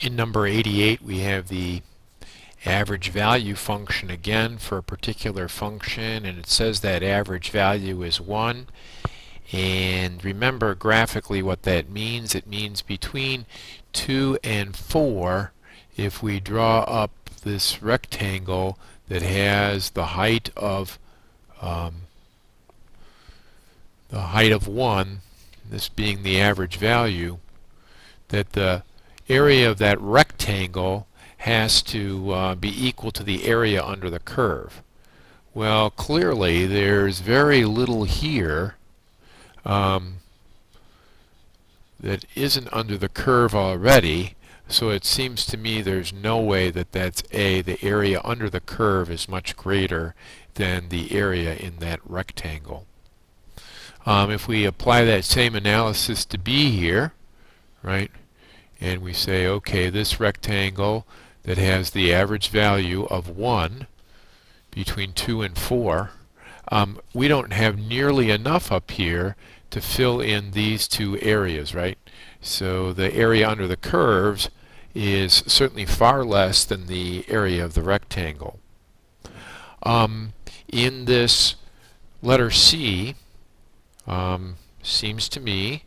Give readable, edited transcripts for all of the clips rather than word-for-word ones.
In number 88, we have the average value function again for a particular function, and it says that average value is 1. And remember graphically what that means. It means between 2 and 4, if we draw up this rectangle that has the height of 1, this being the average value, that the area of that rectangle has to be equal to the area under the curve. Well, clearly there's very little here that isn't under the curve already, so it seems to me there's no way that the area under the curve is much greater than the area in that rectangle. If we apply that same analysis to B here, right, and we say, okay, this rectangle that has the average value of 1 between 2 and 4, we don't have nearly enough up here to fill in these two areas, right? So the area under the curves is certainly far less than the area of the rectangle. In this letter C, seems to me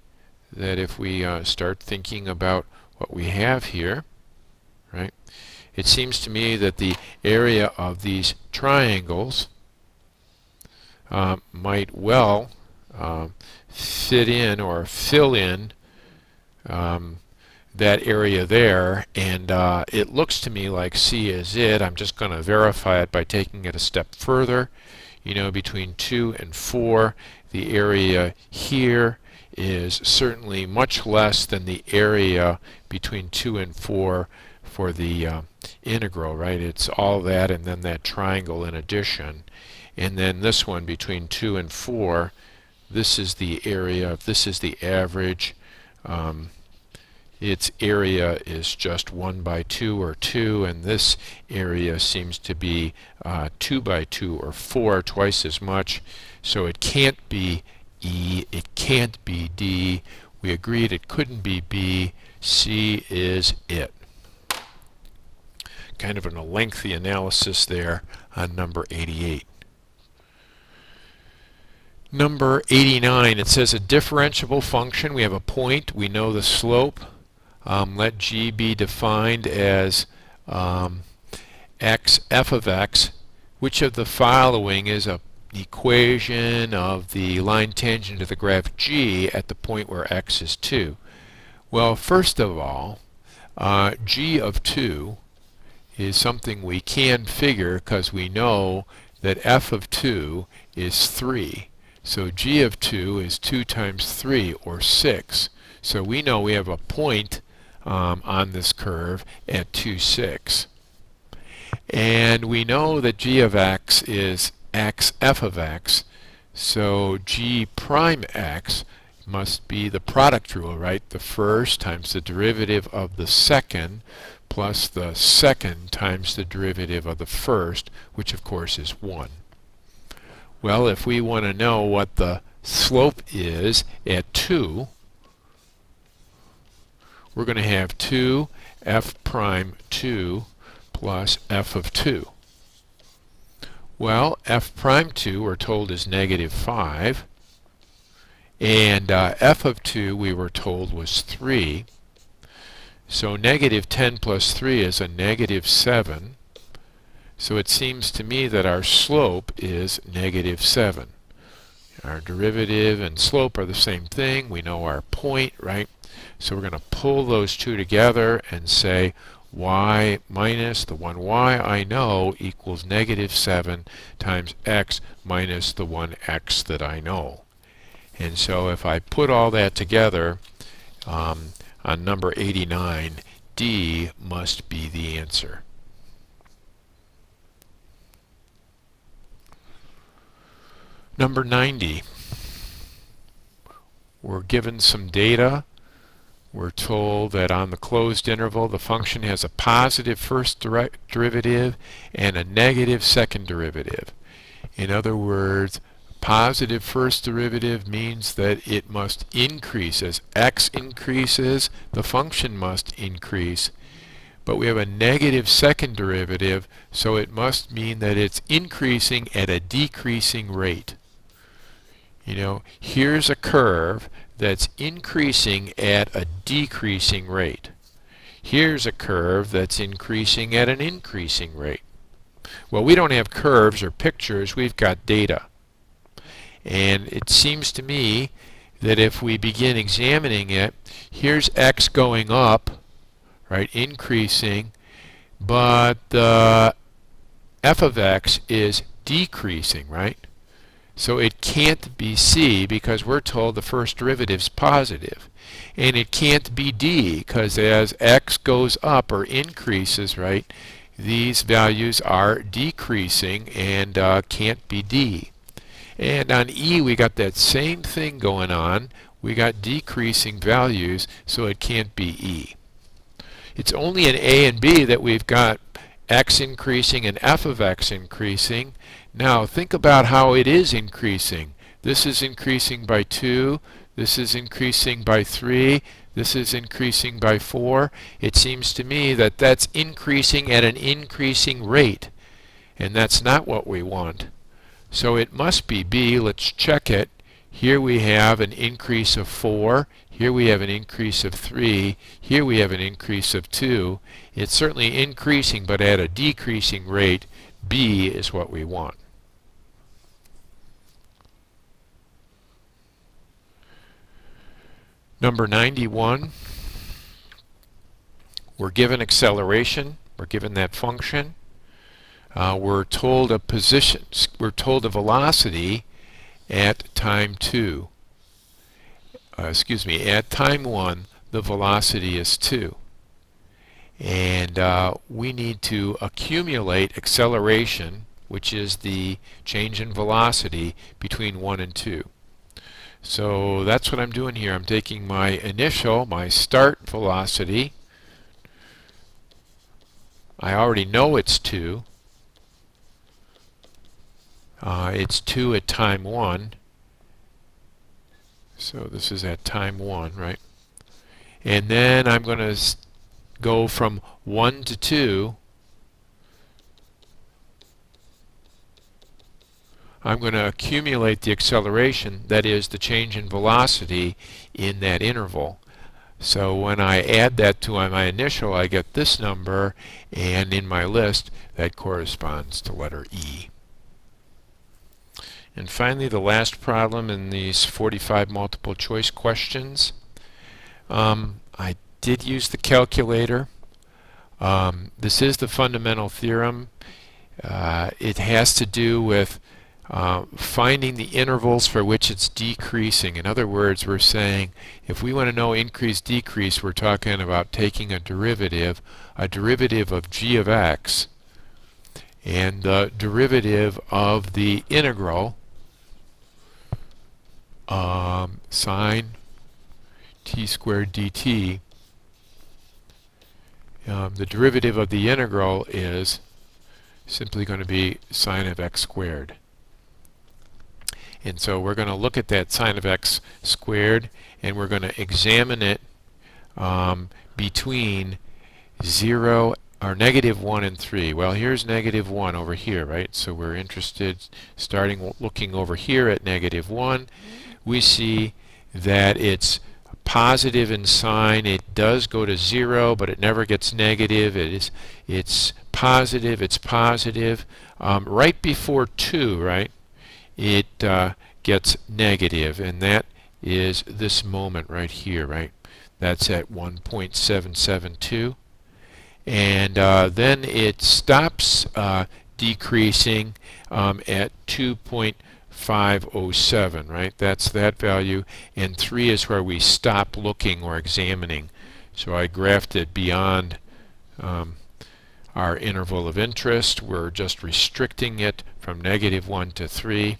that if we start thinking about what we have here, right, it seems to me that the area of these triangles might well fit in or fill in that area there, and it looks to me like C is it. I'm just going to verify it by taking it a step further. You know, between 2 and 4, the area here is certainly much less than the area between 2 and 4 for the integral, right? It's all that and then that triangle in addition. And then this one between 2 and 4, this is the area, this is the average. Its area is just 1 by 2 or 2, and this area seems to be 2 by 2 or 4, twice as much. So it can't be E, it can't be D. We agreed it couldn't be B. C is it. Kind of a lengthy analysis there on number 88. Number 89, it says a differentiable function. We have a point. We know the slope. Let G be defined as x f of x. Which of the following is a equation of the line tangent to the graph G at the point where x is 2? Well, first of all, G of 2 is something we can figure because we know that f of 2 is 3. So G of 2 is 2 times 3, or 6. So we know we have a point on this curve at 2, 6. And we know that G of x is x f of x. So G prime x must be the product rule, right? The first times the derivative of the second plus the second times the derivative of the first, which of course is 1. Well, if we want to know what the slope is at 2, we're going to have 2 f prime 2 plus f of 2. Well, f prime 2 we're told is negative 5, and f of 2 we were told was 3. So negative 10 plus 3 is a negative 7. So it seems to me that our slope is negative 7. Our derivative and slope are the same thing. We know our point, right? So we're going to pull those two together and say y minus the 1y I know equals negative 7 times x minus the 1x that I know. And so if I put all that together on number 89, D must be the answer. Number 90, we're given some data. We're told that on the closed interval the function has a positive first derivative and a negative second derivative. In other words, positive first derivative means that it must increase. As x increases, the function must increase. but we have a negative second derivative, so it must mean that it's increasing at a decreasing rate. You know, here's a curve that's increasing at a decreasing rate. Here's a curve that's increasing at an increasing rate. Well, we don't have curves or pictures, we've got data. And it seems to me that if we begin examining it, here's x going up, right, increasing, but the f of x is decreasing, right? So it can't be c because we're told the first derivative's positive. And it can't be d because as x goes up or increases, right, these values are decreasing and can't be d. And on e we got that same thing going on. We got decreasing values, so it can't be e. It's only in a and b that we've got x increasing and f of x increasing. Now think about how it is increasing. This is increasing by 2, this is increasing by 3, this is increasing by 4. It seems to me that that's increasing at an increasing rate, and that's not what we want. So it must be b. Let's check it. Here we have an increase of 4. Here we have an increase of 3. Here we have an increase of 2. It's certainly increasing, but at a decreasing rate. B is what we want. Number 91. We're given acceleration. We're given that function. We're told a position. We're told a velocity at time 2. At time 1, the velocity is 2. And we need to accumulate acceleration, which is the change in velocity between 1 and 2. So that's what I'm doing here. I'm taking my start velocity. I already know it's 2. It's 2 at time 1. So this is at time 1, right? And then I'm going to go from 1 to 2. I'm going to accumulate the acceleration, that is the change in velocity in that interval. So when I add that to my initial, I get this number, and in my list that corresponds to letter E. And finally, the last problem in these 45 multiple choice questions. I did use the calculator. This is the fundamental theorem. It has to do with finding the intervals for which it's decreasing. In other words, we're saying if we want to know increase, decrease, we're talking about taking a derivative of g of x, and the derivative of the integral sine t squared dt. The derivative of the integral is simply going to be sine of x squared. And so we're going to look at that sine of x squared, and we're going to examine it between 0 or -1 and 3. Well, here's -1 over here, right? So we're interested, looking over here at -1. We see that it's positive in sign. It does go to 0, but it never gets negative. It's positive. Right before 2, right? It gets negative, and that is this moment right here, right? That's at 1.772. And then it stops decreasing at 2.507, right? That's that value, and 3 is where we stop looking or examining. So I graphed it beyond our interval of interest. We're just restricting it from -1 to 3.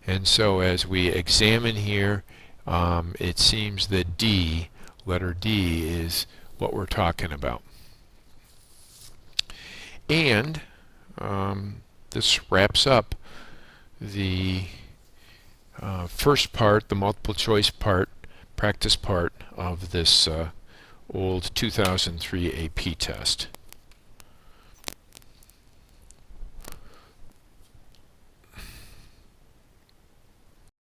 And so as we examine here, it seems that D, letter D, is what we're talking about. And this wraps up the first part, the multiple choice part, practice part of this old 2003 AP test.